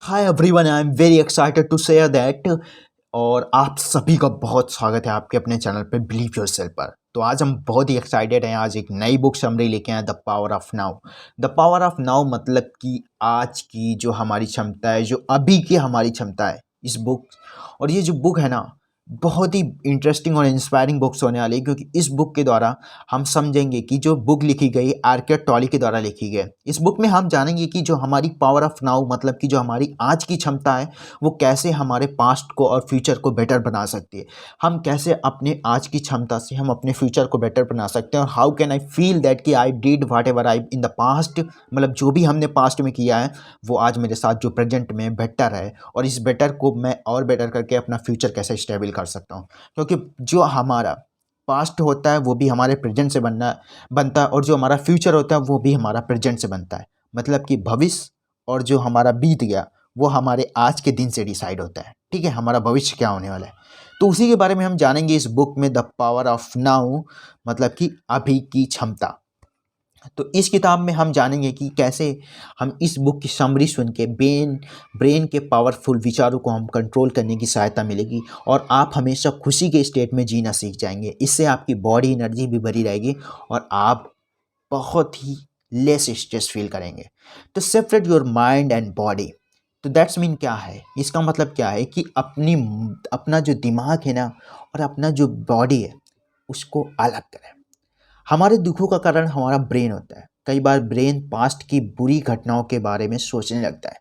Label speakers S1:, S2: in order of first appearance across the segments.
S1: Hi everyone, I am very excited to share that. और आप सभी का बहुत स्वागत है आपके अपने चैनल पे बिलीव योरसेल्फ पर। तो आज हम बहुत ही एक्साइटेड हैं। आज एक नई बुक समरी लेके आए, the power of now. The power of now मतलब कि आज की जो हमारी क्षमता है, जो अभी की हमारी क्षमता है, इस बुक। और ये जो बुक है ना, बहुत ही इंटरेस्टिंग और इंस्पायरिंग बुक्स होने वाली है, क्योंकि इस बुक के द्वारा हम समझेंगे कि जो बुक लिखी गई आर्के टॉली के द्वारा लिखी गई। इस बुक में हम जानेंगे कि जो हमारी पावर ऑफ नाउ मतलब कि जो हमारी आज की क्षमता है, वो कैसे हमारे पास्ट को और फ्यूचर को बेटर बना सकती है। हम कैसे अपने आज की क्षमता से हम अपने फ्यूचर को बेटर बना सकते हैं। और how can I feel that कि I did whatever I in the past, मतलब जो भी हमने पास्ट में किया है वो आज मेरे साथ जो प्रेजेंट में बेटर है, और इस बेटर को मैं और बेटर करके अपना फ्यूचर कैसे स्टेबल कर सकता हूँ। क्योंकि जो हमारा पास्ट होता है वो भी हमारे प्रेजेंट से बनता है, और जो हमारा फ्यूचर होता है वो भी हमारा प्रेजेंट से बनता है। मतलब कि भविष्य और जो हमारा बीत गया वो हमारे आज के दिन से डिसाइड होता है। ठीक है, हमारा भविष्य क्या होने वाला है, तो उसी के बारे में हम जानेंगे इस बुक में, द पावर ऑफ नाउ मतलब कि अभी की क्षमता। तो इस किताब में हम जानेंगे कि कैसे हम इस बुक की समरी सुन के ब्रेन के पावरफुल विचारों को हम कंट्रोल करने की सहायता मिलेगी, और आप हमेशा खुशी के स्टेट में जीना सीख जाएंगे। इससे आपकी बॉडी एनर्जी भी भरी रहेगी, और आप बहुत ही लेस स्ट्रेस फील करेंगे। तो separate your mind and body. तो दैट्स मीन क्या है, इसका मतलब क्या है कि अपना जो दिमाग है ना, और अपना जो बॉडी है, उसको अलग करें। हमारे दुखों का कारण हमारा ब्रेन होता है। कई बार ब्रेन पास्ट की बुरी घटनाओं के बारे में सोचने लगता है।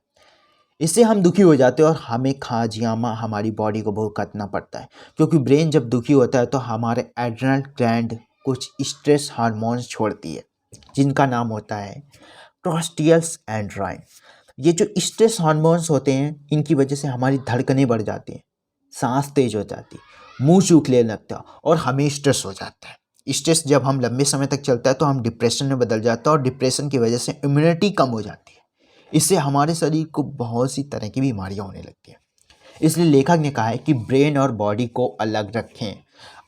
S1: इससे हम दुखी हो जाते हैं, और हमें खाजियामा हमारी बॉडी को भुगतना पड़ता है। क्योंकि ब्रेन जब दुखी होता है तो हमारे एड्रेनल ग्लैंड कुछ स्ट्रेस हार्मोन्स छोड़ती है, जिनका नाम होता है ट्रोस्टियल्स एंड्राइन। ये जो स्ट्रेस हार्मोन्स होते हैं, इनकी वजह से हमारी धड़कनें बढ़ जाती हैं, सांस तेज हो जाती, मुंह सूखने लगता है, और हमें स्ट्रेस हो जाता है। स्ट्रेस जब हम लंबे समय तक चलता है तो हम डिप्रेशन में बदल जाता है, और डिप्रेशन की वजह से इम्यूनिटी कम हो जाती है। इससे हमारे शरीर को बहुत सी तरह की बीमारियां होने लगती हैं। इसलिए लेखक ने कहा है कि ब्रेन और बॉडी को अलग रखें,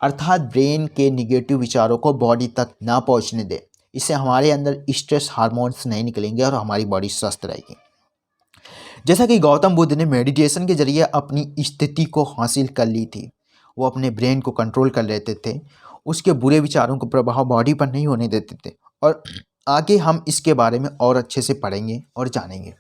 S1: अर्थात ब्रेन के निगेटिव विचारों को बॉडी तक ना पहुंचने दें। इससे हमारे अंदर स्ट्रेस हार्मोन्स नहीं निकलेंगे, और हमारी बॉडी स्वस्थ रहेगी। जैसा कि गौतम बुद्ध ने मेडिटेशन के जरिए अपनी स्थिति को हासिल कर ली थी, वो अपने ब्रेन को कंट्रोल कर लेते थे, उसके बुरे विचारों को प्रभाव बॉडी पर नहीं होने देते थे। और आगे हम इसके बारे में और अच्छे से पढ़ेंगे और जानेंगे।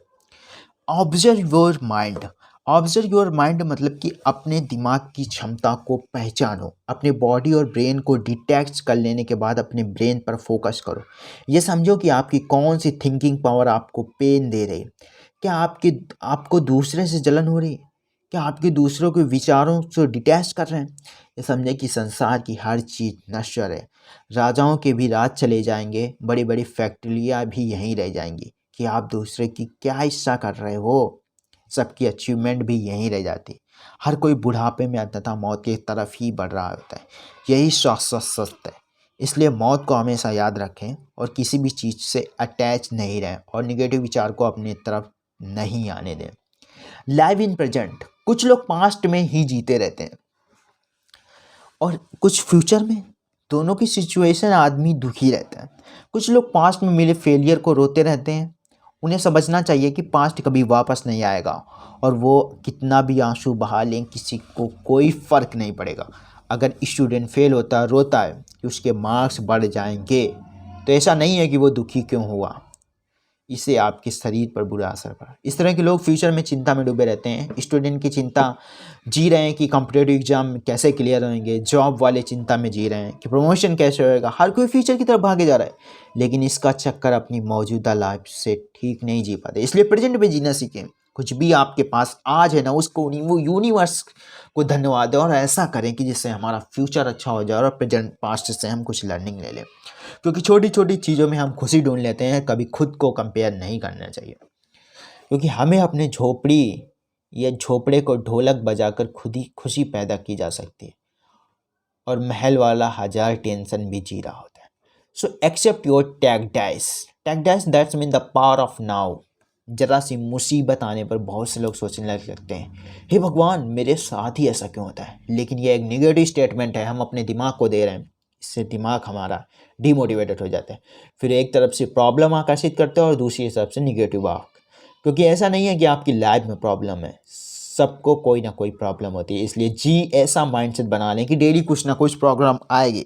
S1: Observe your mind. Observe your mind मतलब कि अपने दिमाग की क्षमता को पहचानो। अपने बॉडी और ब्रेन को डिटैच कर लेने के बाद अपने ब्रेन पर फोकस करो। ये समझो कि आपकी कौन सी थिंकिंग पावर आपको पेन दे रही है। क्या आपको दूसरे से जलन हो रही है? क्या आपके दूसरों के विचारों से डिटैच कर रहे हैं? ये समझे कि संसार की हर चीज़ नश्वर है। राजाओं के भी राज चले जाएंगे, बड़ी बड़ी फैक्ट्रियाँ भी यहीं रह जाएंगी। कि आप दूसरे की क्या इच्छा कर रहे हो, सबकी अचीवमेंट भी यहीं रह जाती। हर कोई बुढ़ापे में अंततः मौत की तरफ ही बढ़ रहा होता है। यही शाश्वत सत्य है। इसलिए मौत को हमेशा याद रखें, और किसी भी चीज़ से अटैच नहीं रहें, और निगेटिव विचार को अपनी तरफ नहीं आने दें। Live in present. कुछ लोग पास्ट में ही जीते रहते हैं, और कुछ फ्यूचर में। दोनों की सिचुएशन आदमी दुखी रहता है। कुछ लोग पास्ट में मिले फेलियर को रोते रहते हैं। उन्हें समझना चाहिए कि पास्ट कभी वापस नहीं आएगा, और वो कितना भी आंसू बहा लें किसी को कोई फ़र्क नहीं पड़ेगा। अगर स्टूडेंट फेल होता है, रोता है कि उसके मार्क्स बढ़ जाएंगे, तो ऐसा नहीं है कि वो दुखी क्यों हुआ, इससे आपके शरीर पर बुरा असर पड़ा। इस तरह के लोग फ्यूचर में चिंता में डूबे रहते हैं। स्टूडेंट की चिंता जी रहे हैं कि कॉम्पिटेटिव एग्जाम कैसे क्लियर होंगे, जॉब वाले चिंता में जी रहे हैं कि प्रमोशन कैसे होएगा। हर कोई फ्यूचर की तरफ भागे जा रहा है, लेकिन इसका चक्कर अपनी मौजूदा लाइफ से ठीक नहीं जी पाते। इसलिए प्रेजेंट में जीना सीखें। कुछ भी आपके पास आज है ना, उसको वो यूनिवर्स को धन्यवाद दें, और ऐसा करें कि जिससे हमारा फ्यूचर अच्छा हो जाए, और प्रेजेंट पास्ट से हम कुछ लर्निंग ले लें। क्योंकि छोटी छोटी चीज़ों में हम खुशी ढूंढ लेते हैं, कभी खुद को कंपेयर नहीं करना चाहिए। क्योंकि हमें अपने झोपड़ी या झोपड़े को ढोलक बजाकर खुद ही खुशी पैदा की जा सकती है, और महल वाला हजार टेंशन भी जी रहा होता है। So accept your tag dash. Tag dash that's mean the power of now. जरा सी मुसीबत आने पर बहुत से लोग सोचने लगते हैं, हे भगवान मेरे साथ ही ऐसा क्यों होता है। लेकिन ये एक निगेटिव स्टेटमेंट है, हम अपने दिमाग को दे रहे हैं। इससे दिमाग हमारा डिमोटिवेटेड हो जाता है। फिर एक तरफ से प्रॉब्लम आकर्षित करते हैं, और दूसरी तरफ से निगेटिव वाक क्योंकि ऐसा नहीं है कि आपकी लाइफ में प्रॉब्लम है, सबको कोई ना कोई प्रॉब्लम होती है। इसलिए जी ऐसा माइंडसेट बना लें कि डेली कुछ ना कुछ प्रॉब्लम आएगी।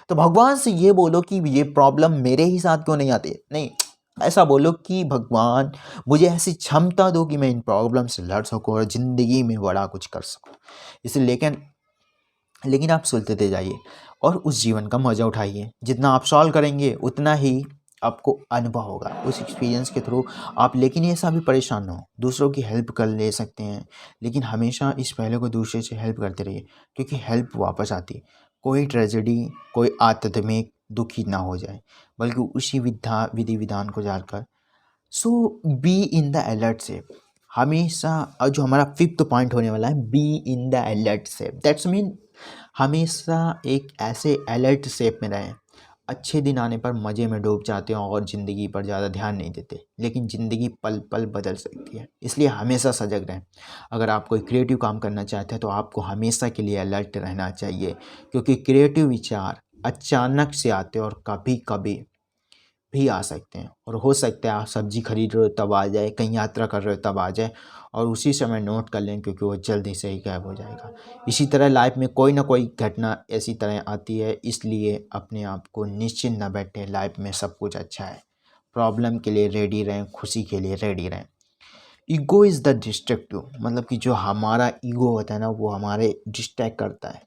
S1: तो भगवान से ये बोलो कि ये प्रॉब्लम मेरे ही साथ क्यों नहीं आती, नहीं, ऐसा बोलो कि भगवान मुझे ऐसी क्षमता दो कि मैं इन प्रॉब्लम से लड़ सकूं और ज़िंदगी में बड़ा कुछ कर सकूं। इसलिए लेकिन लेकिन आप सुलझते जाइए और उस जीवन का मज़ा उठाइए। जितना आप सॉल्व करेंगे उतना ही आपको अनुभव होगा उस एक्सपीरियंस के थ्रू आप। लेकिन ये ऐसा भी परेशान ना हो, दूसरों की हेल्प कर ले सकते हैं, लेकिन हमेशा इस पहले को दूसरे से हेल्प करते रहिए, क्योंकि हेल्प वापस आती। कोई ट्रेजेडी, कोई आत्मिक दुखी ना हो जाए, बल्कि उसी विधि विधान को जानकर। सो बी इन द अलर्ट से हमेशा। और जो हमारा फिफ्थ पॉइंट होने वाला है, बी इन द अलर्ट से, दैट्स मीन हमेशा एक ऐसे अलर्ट शेप में रहें। अच्छे दिन आने पर मज़े में डूब जाते हैं और ज़िंदगी पर ज़्यादा ध्यान नहीं देते, लेकिन ज़िंदगी पल पल बदल सकती है, इसलिए हमेशा सजग रहें। अगर आप कोई क्रिएटिव काम करना चाहते हैं तो आपको हमेशा के लिए अलर्ट रहना चाहिए, क्योंकि क्रिएटिव विचार अचानक से आते हैं और कभी कभी भी आ सकते हैं। और हो सकता है आप सब्जी खरीद रहे हो तब आ जाए, कहीं यात्रा कर रहे हो तब आ जाए, और उसी समय नोट कर लें, क्योंकि वो जल्दी से ही गायब हो जाएगा। इसी तरह लाइफ में कोई ना कोई घटना ऐसी तरह आती है, इसलिए अपने आप को निश्चिंत न बैठे, लाइफ में सब कुछ अच्छा है। प्रॉब्लम के लिए रेडी रहें, खुशी के लिए रेडी रहें। ईगो इज़ द डिस्ट्रक्टिव, मतलब कि जो हमारा ईगो होता है ना, वो हमारे डिस्ट्रैक्ट करता है।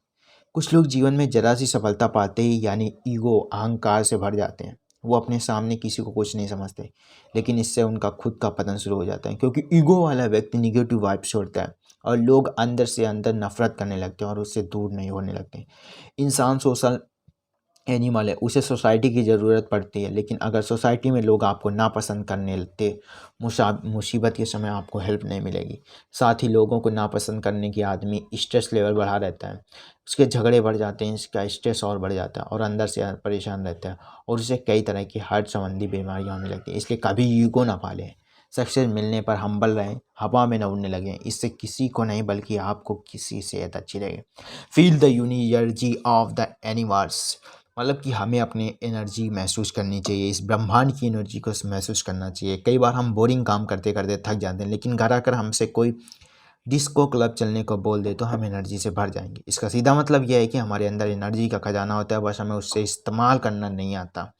S1: कुछ लोग जीवन में जरा सी सफलता पाते ही यानी ईगो, अहंकार से भर जाते हैं। वो अपने सामने किसी को कुछ नहीं समझते, लेकिन इससे उनका खुद का पतन शुरू हो जाता है, क्योंकि ईगो वाला व्यक्ति निगेटिव वाइब छोड़ता है और लोग अंदर से अंदर नफरत करने लगते हैं और उससे दूर नहीं होने लगते। इंसान सोशल एनिमल है, उसे सोसाइटी की ज़रूरत पड़ती है, लेकिन अगर सोसाइटी में लोग आपको नापसंद करने लगते, मुसीबत के समय आपको हेल्प नहीं मिलेगी। साथ ही लोगों को नापसंद करने की आदमी स्ट्रेस लेवल बढ़ा रहता है, उसके झगड़े बढ़ जाते हैं, इसका स्ट्रेस और बढ़ जाता है और अंदर से परेशान रहता है, और उसे कई तरह की हार्ट संबंधी बीमारियाँ होने लगती हैं। इसलिए कभी ईगो ना पालें। सक्सेस मिलने पर हम्बल रहें, हवा में न उड़ने लगें, इससे किसी को नहीं बल्कि आपको किसी सेहत अच्छी रहे। Feel the university of the universe, मतलब कि हमें अपनी एनर्जी महसूस करनी चाहिए, इस ब्रह्मांड की एनर्जी को महसूस करना चाहिए। कई बार हम बोरिंग काम करते करते थक जाते हैं, लेकिन घर आकर हमसे कोई डिस्को क्लब चलने को बोल दे तो हम एनर्जी से भर जाएंगे। इसका सीधा मतलब यह है कि हमारे अंदर एनर्जी का खजाना होता है, बस हमें उससे इस्तेमाल करना नहीं आता।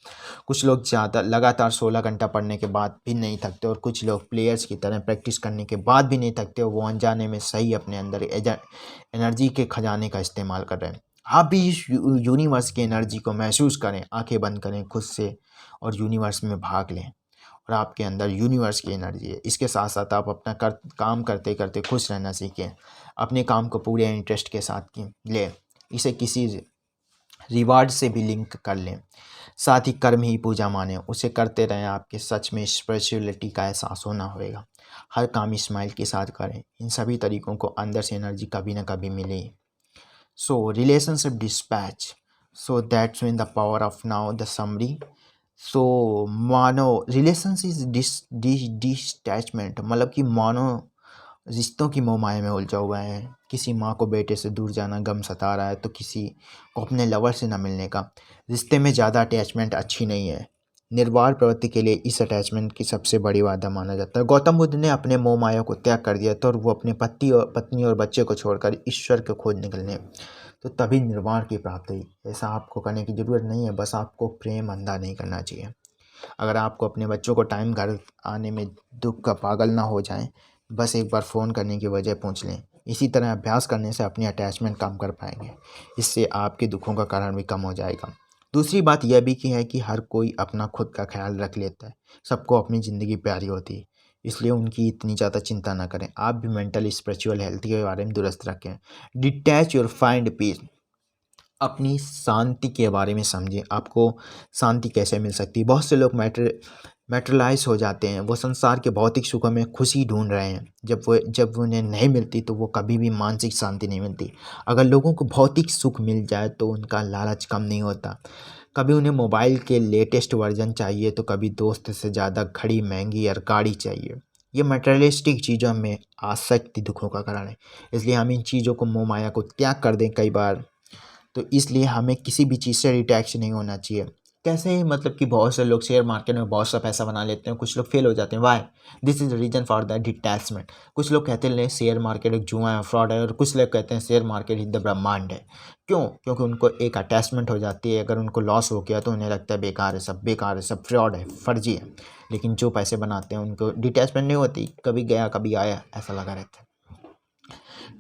S1: कुछ लोग ज़्यादा लगातार 16 घंटा पढ़ने के बाद भी नहीं थकते, और कुछ लोग प्लेयर्स की तरह प्रैक्टिस करने के बाद भी नहीं थकते, और वो अनजाने में सही अपने अंदर एनर्जी के खजाने का इस्तेमाल कर रहे हैं। आप भी इस यूनिवर्स की एनर्जी को महसूस करें, आंखें बंद करें खुद से और यूनिवर्स में भाग लें, और आपके अंदर यूनिवर्स की एनर्जी है। इसके साथ साथ आप अपना काम करते करते खुश रहना सीखें, अपने काम को पूरे इंटरेस्ट के साथ लें, इसे किसी रिवार्ड से भी लिंक कर लें। साथ ही कर्म ही पूजा माने, उसे करते रहें, आपके सच में स्पिरिचुअलिटी का एहसास होना होगा। हर काम स्माइल के साथ करें, इन सभी तरीकों को अंदर से एनर्जी कभी ना कभी मिले। So relationship dispatch. So that's when the power of now the summary. So मानो relationship डिटैचमेंट, मतलब कि मानो रिश्तों की मोहमाया में उलझा हुआ है। किसी माँ को बेटे से दूर जाना गम सता रहा है, तो किसी को अपने लवर से न मिलने का। रिश्ते में ज़्यादा अटैचमेंट अच्छी नहीं है। निर्वाण प्रवृत्ति के लिए इस अटैचमेंट की सबसे बड़ी बाधा माना जाता है। गौतम बुद्ध ने अपने मोह माया को त्याग कर दिया था, और वो अपने पत्नी और बच्चे को छोड़कर ईश्वर को खोज निकलने, तो तभी निर्वाण की प्राप्ति हुई। ऐसा आपको करने की ज़रूरत नहीं है, बस आपको प्रेम अंधा नहीं करना चाहिए। अगर आपको अपने बच्चों को टाइम घर आने में दुख का पागल ना हो जाए, बस एक बार फ़ोन करने की वजह पूछ लें। इसी तरह अभ्यास करने से अपनी अटैचमेंट कम कर पाएंगे, इससे आपके दुखों का कारण भी कम हो जाएगा। दूसरी बात यह भी कि है कि हर कोई अपना खुद का ख्याल रख लेता है, सबको अपनी ज़िंदगी प्यारी होती है, इसलिए उनकी इतनी ज़्यादा चिंता ना करें। आप भी मेंटल स्पिरिचुअल हेल्थ के बारे में दुरुस्त रखें। डिटैच योर फाइंड पीस, अपनी शांति के बारे में समझें, आपको शांति कैसे मिल सकती है। बहुत से लोग मैटरलाइज हो जाते हैं, वो संसार के भौतिक सुखों में खुशी ढूंढ रहे हैं, जब वो उन्हें नहीं मिलती तो वो कभी भी मानसिक शांति नहीं मिलती। अगर लोगों को भौतिक सुख मिल जाए तो उनका लालच कम नहीं होता। कभी उन्हें मोबाइल के लेटेस्ट वर्जन चाहिए, तो कभी दोस्त से ज़्यादा घड़ी, महंगी या गाड़ी चाहिए। ये मटेरियलिस्टिक चीज़ों में आसक्ति दुखों का कारण है, इसलिए हम इन चीज़ों को, मोह माया को त्याग कर दें कई बार। तो इसलिए हमें किसी भी चीज़ से अटैच नहीं होना चाहिए। कैसे मतलब कि बहुत से लोग शेयर मार्केट में बहुत सा पैसा बना लेते हैं, कुछ लोग फेल हो जाते हैं। Why? This is reason for the detachment. कुछ लोग कहते हैं शेयर मार्केट एक जुआ है, फ्रॉड है, और कुछ लोग कहते हैं शेयर मार्केट ही द ब्रह्मांड है। क्यों? क्योंकि उनको एक अटैचमेंट हो जाती है। अगर उनको लॉस हो गया तो उन्हें लगता है बेकार है सब, बेकार है सब, फ्रॉड है, फर्जी है। लेकिन जो पैसे बनाते हैं उनको डिटैचमेंट नहीं होती, कभी गया कभी आया ऐसा लगा रहता है।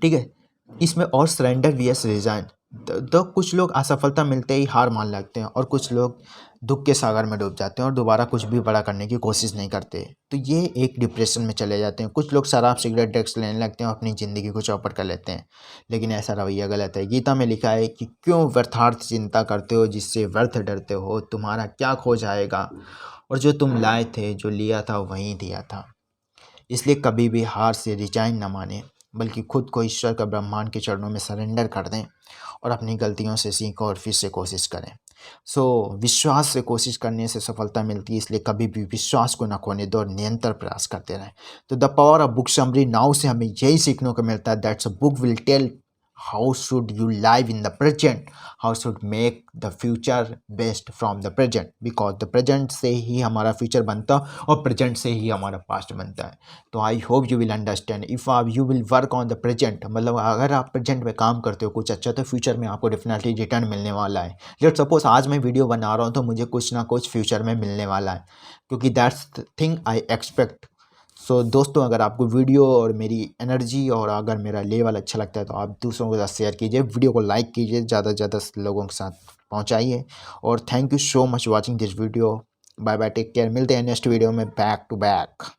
S1: ठीक है, इसमें और सरेंडर vs रिजाइन। तो कुछ लोग असफलता मिलते ही हार मान लगते हैं, और कुछ लोग दुख के सागर में डूब जाते हैं और दोबारा कुछ भी बड़ा करने की कोशिश नहीं करते। तो ये एक डिप्रेशन में चले जाते हैं। कुछ लोग शराब सिगरेट ड्रग्स लेने लगते हैं और अपनी ज़िंदगी को चौपट कर लेते हैं। लेकिन ऐसा रवैया गलत है। गीता में लिखा है कि क्यों व्यर्थार्थ चिंता करते हो, जिससे व्यर्थ डरते हो, तुम्हारा क्या खो जाएगा, और जो तुम लाए थे, जो लिया था वहीं दिया था। इसलिए कभी भी हार से रिजाइन न माने, बल्कि खुद को ईश्वर का ब्रह्मांड के चरणों में सरेंडर कर दें और अपनी गलतियों से सीखें और फिर से कोशिश करें। विश्वास से कोशिश करने से सफलता मिलती है, इसलिए कभी भी विश्वास को न खोने दो और निरंतर प्रयास करते रहें। तो the power of book summary now से हमें यही सीखने को मिलता है, that's a book will tell how should you live in the present, how should make the future best from the present, because the present से ही हमारा फ्यूचर बनता है और प्रेजेंट से ही हमारा पास्ट बनता है। तो I hope you will understand. If आप you will work on the present, मतलब अगर आप प्रेजेंट में काम करते हो कुछ अच्छा, तो फ्यूचर में आपको डेफिनेटली रिटर्न मिलने वाला है। लेट सपोज आज मैं वीडियो बना रहा हूँ तो मुझे कुछ ना कुछ फ्यूचर में मिलने वाला है, क्योंकि that's the thing I expect. दोस्तों, अगर आपको वीडियो और मेरी एनर्जी और अगर मेरा लेवल अच्छा लगता है तो आप दूसरों के साथ शेयर कीजिए, वीडियो को लाइक कीजिए, ज़्यादा से ज़्यादा लोगों के साथ पहुंचाइए। और thank you so much watching this video. Bye bye, take care, मिलते हैं नेक्स्ट वीडियो में बैक टू बैक।